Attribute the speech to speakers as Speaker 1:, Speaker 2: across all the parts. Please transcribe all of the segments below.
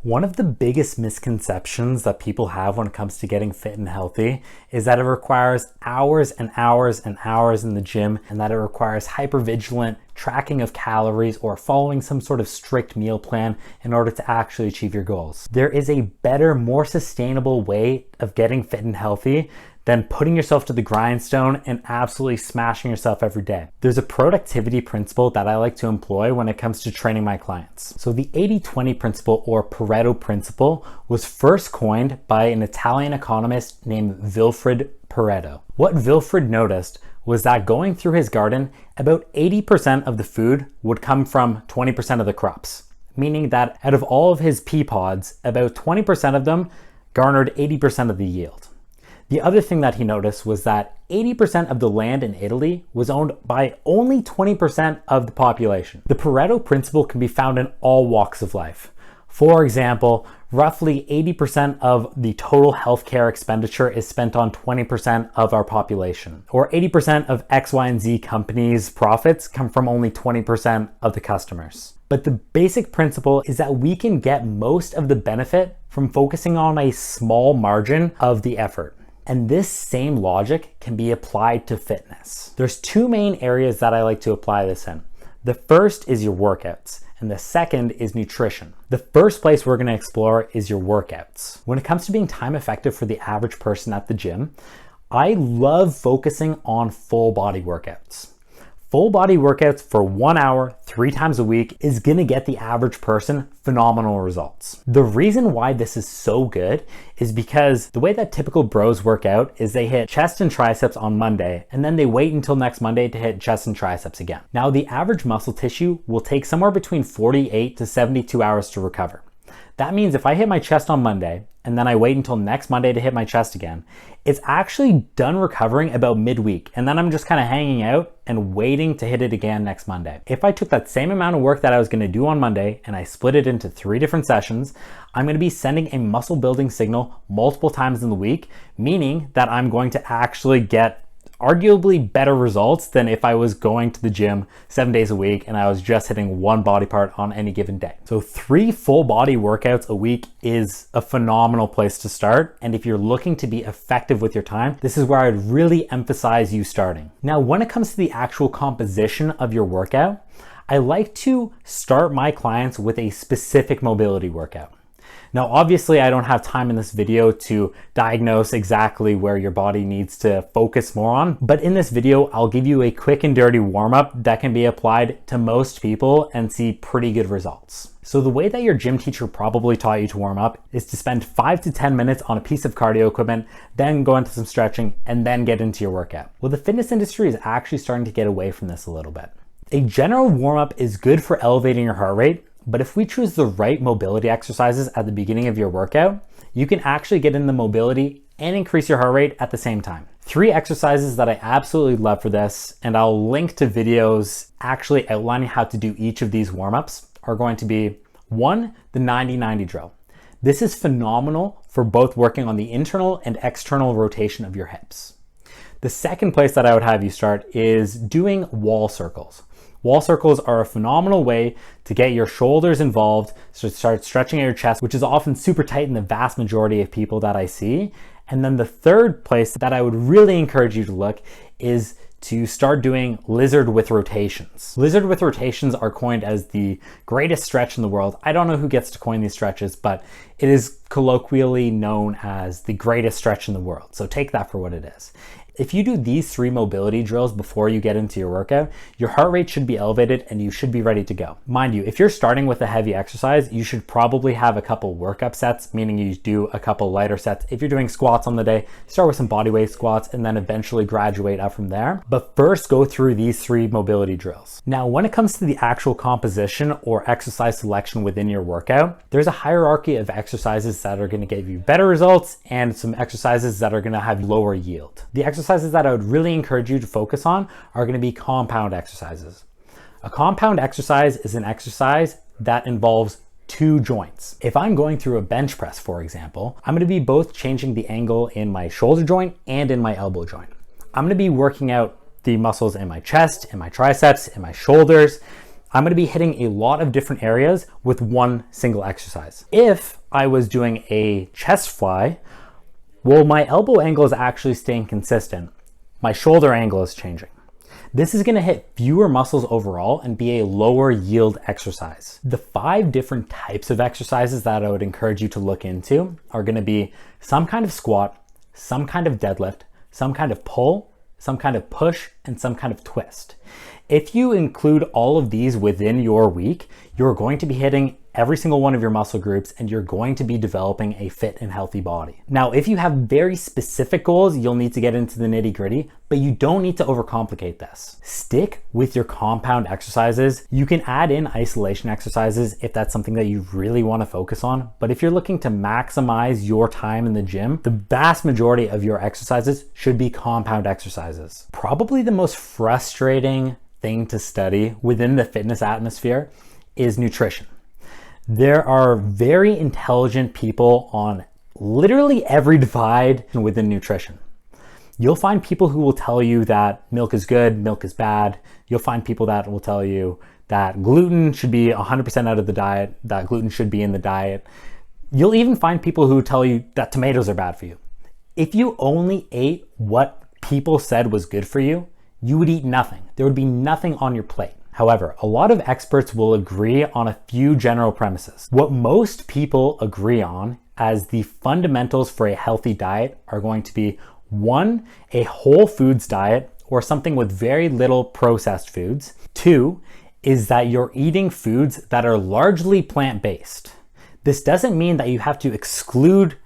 Speaker 1: One of the biggest misconceptions that people have when it comes to getting fit and healthy is that it requires hours and hours and hours in the gym, and that it requires hypervigilant tracking of calories or following some sort of strict meal plan in order to actually achieve your goals. There is a better, more sustainable way of getting fit and healthy than putting yourself to the grindstone and absolutely smashing yourself every day. There's a productivity principle that I like to employ when it comes to training my clients. So the 80-20 principle, or Pareto Principle, was first coined by an Italian economist named Vilfred Pareto. What Vilfred noticed was that going through his garden, about 80% of the food would come from 20% of the crops, meaning that out of all of his pea pods, about 20% of them garnered 80% of the yield. The other thing that he noticed was that 80% of the land in Italy was owned by only 20% of the population. The Pareto Principle can be found in all walks of life. For example, roughly 80% of the total healthcare expenditure is spent on 20% of our population. Or 80% of X, Y, and Z companies' profits come from only 20% of the customers. But the basic principle is that we can get most of the benefit from focusing on a small margin of the effort. And this same logic can be applied to fitness. There's two main areas that I like to apply this in. The first is your workouts, and the second is nutrition. The first place we're gonna explore is your workouts. When it comes to being time effective for the average person at the gym, I love focusing on full body workouts. Full body workouts for 1 hour, 3 times a week is gonna get the average person phenomenal results. The reason why this is so good is because the way that typical bros work out is they hit chest and triceps on Monday, and then they wait until next Monday to hit chest and triceps again. Now, the average muscle tissue will take somewhere between 48 to 72 hours to recover. That means if I hit my chest on Monday and then I wait until next Monday to hit my chest again, it's actually done recovering about midweek, and then I'm just kind of hanging out and waiting to hit it again next Monday. If I took that same amount of work that I was going to do on Monday and I split it into 3 different sessions, I'm going to be sending a muscle building signal multiple times in the week, meaning that I'm going to actually get arguably better results than if I was going to the gym 7 days a week and I was just hitting one body part on any given day. So 3 full body workouts a week is a phenomenal place to start. And if you're looking to be effective with your time, this is where I'd really emphasize you starting. Now, when it comes to the actual composition of your workout, I like to start my clients with a specific mobility workout. Now, obviously, I don't have time in this video to diagnose exactly where your body needs to focus more on, but in this video, I'll give you a quick and dirty warm-up that can be applied to most people and see pretty good results. So the way that your gym teacher probably taught you to warm up is to spend 5 to 10 minutes on a piece of cardio equipment, then go into some stretching, and then get into your workout. Well, the fitness industry is actually starting to get away from this a little bit. A general warm-up is good for elevating your heart rate, but if we choose the right mobility exercises at the beginning of your workout, you can actually get in the mobility and increase your heart rate at the same time. 3 exercises that I absolutely love for this, and I'll link to videos actually outlining how to do each of these warm-ups, are going to be 1, the 90-90 drill. This is phenomenal for both working on the internal and external rotation of your hips. The second place that I would have you start is doing wall circles. Wall circles are a phenomenal way to get your shoulders involved, so start stretching out your chest, which is often super tight in the vast majority of people that I see. And then the third place that I would really encourage you to look is to start doing lizard with rotations. Lizard with rotations are coined as the greatest stretch in the world. I don't know who gets to coin these stretches, but it is colloquially known as the greatest stretch in the world. So take that for what it is. If you do these 3 mobility drills before you get into your workout, your heart rate should be elevated and you should be ready to go. Mind you, if you're starting with a heavy exercise, you should probably have a couple workup sets, meaning you do a couple lighter sets. If you're doing squats on the day, start with some bodyweight squats and then eventually graduate up from there. But first, go through these 3 mobility drills. Now, when it comes to the actual composition or exercise selection within your workout, there's a hierarchy of exercises that are going to give you better results and some exercises that are going to have lower yield. The exercises that I would really encourage you to focus on are going to be compound exercises. A compound exercise is an exercise that involves 2 joints. If I'm going through a bench press, for example, I'm going to be both changing the angle in my shoulder joint and in my elbow joint. I'm going to be working out the muscles in my chest, in my triceps, in my shoulders. I'm going to be hitting a lot of different areas with one single exercise. If I was doing a chest fly, well, my elbow angle is actually staying consistent. My shoulder angle is changing. This is going to hit fewer muscles overall and be a lower yield exercise. The 5 different types of exercises that I would encourage you to look into are going to be some kind of squat, some kind of deadlift, some kind of pull, some kind of push, and some kind of twist. If you include all of these within your week, you're going to be hitting every single one of your muscle groups and you're going to be developing a fit and healthy body. Now, if you have very specific goals, you'll need to get into the nitty-gritty, but you don't need to overcomplicate this. Stick with your compound exercises. You can add in isolation exercises if that's something that you really want to focus on, but if you're looking to maximize your time in the gym, the vast majority of your exercises should be compound exercises. Probably the most frustrating thing to study within the fitness atmosphere is nutrition. There are very intelligent people on literally every divide within nutrition. You'll find people who will tell you that milk is good, milk is bad. You'll find people that will tell you that gluten should be 100% out of the diet, that gluten should be in the diet. You'll even find people who tell you that tomatoes are bad for you. If you only ate what people said was good for you, you would eat nothing. There would be nothing on your plate. However, a lot of experts will agree on a few general premises. What most people agree on as the fundamentals for a healthy diet are going to be 1, a whole foods diet or something with very little processed foods. 2, is that you're eating foods that are largely plant-based. This doesn't mean that you have to exclude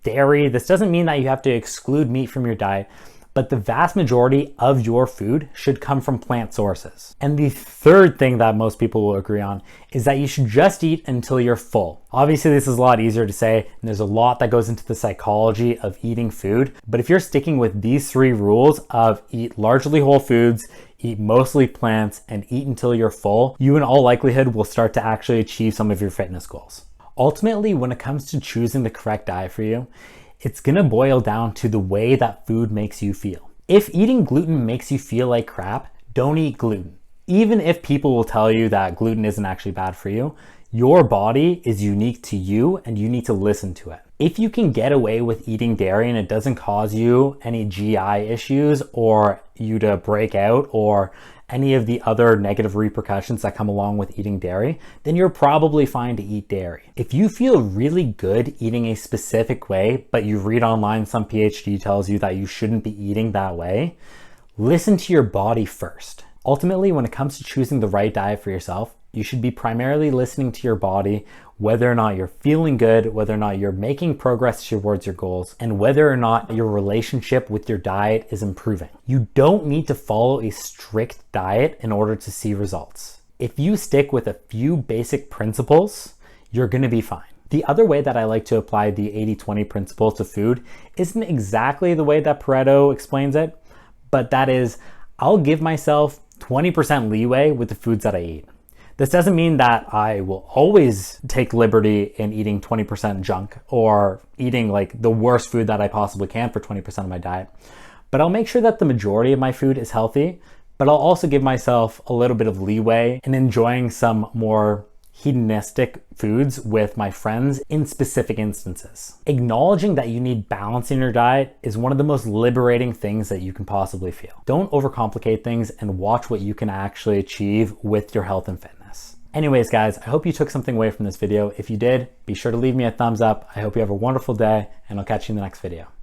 Speaker 1: dairy. This doesn't mean that you have to exclude meat from your diet, but the vast majority of your food should come from plant sources. And the third thing that most people will agree on is that you should just eat until you're full. Obviously, this is a lot easier to say, and there's a lot that goes into the psychology of eating food. But if you're sticking with these 3 rules of eat largely whole foods, eat mostly plants, and eat until you're full, you in all likelihood will start to actually achieve some of your fitness goals. Ultimately, when it comes to choosing the correct diet for you, it's gonna boil down to the way that food makes you feel. If eating gluten makes you feel like crap, don't eat gluten. Even if people will tell you that gluten isn't actually bad for you, your body is unique to you and you need to listen to it. If you can get away with eating dairy and it doesn't cause you any GI issues or you to break out or any of the other negative repercussions that come along with eating dairy, then you're probably fine to eat dairy. If you feel really good eating a specific way, but you read online some PhD tells you that you shouldn't be eating that way, listen to your body first. Ultimately, when it comes to choosing the right diet for yourself, you should be primarily listening to your body, whether or not you're feeling good, whether or not you're making progress towards your goals, and whether or not your relationship with your diet is improving. You don't need to follow a strict diet in order to see results. If you stick with a few basic principles, you're gonna be fine. The other way that I like to apply the 80-20 principle to food isn't exactly the way that Pareto explains it, but that is, I'll give myself 20% leeway with the foods that I eat. This doesn't mean that I will always take liberty in eating 20% junk or eating like the worst food that I possibly can for 20% of my diet, but I'll make sure that the majority of my food is healthy, but I'll also give myself a little bit of leeway in enjoying some more hedonistic foods with my friends in specific instances. Acknowledging that you need balance in your diet is one of the most liberating things that you can possibly feel. Don't overcomplicate things and watch what you can actually achieve with your health and fitness. Anyways, guys, I hope you took something away from this video. If you did, be sure to leave me a thumbs up. I hope you have a wonderful day, and I'll catch you in the next video.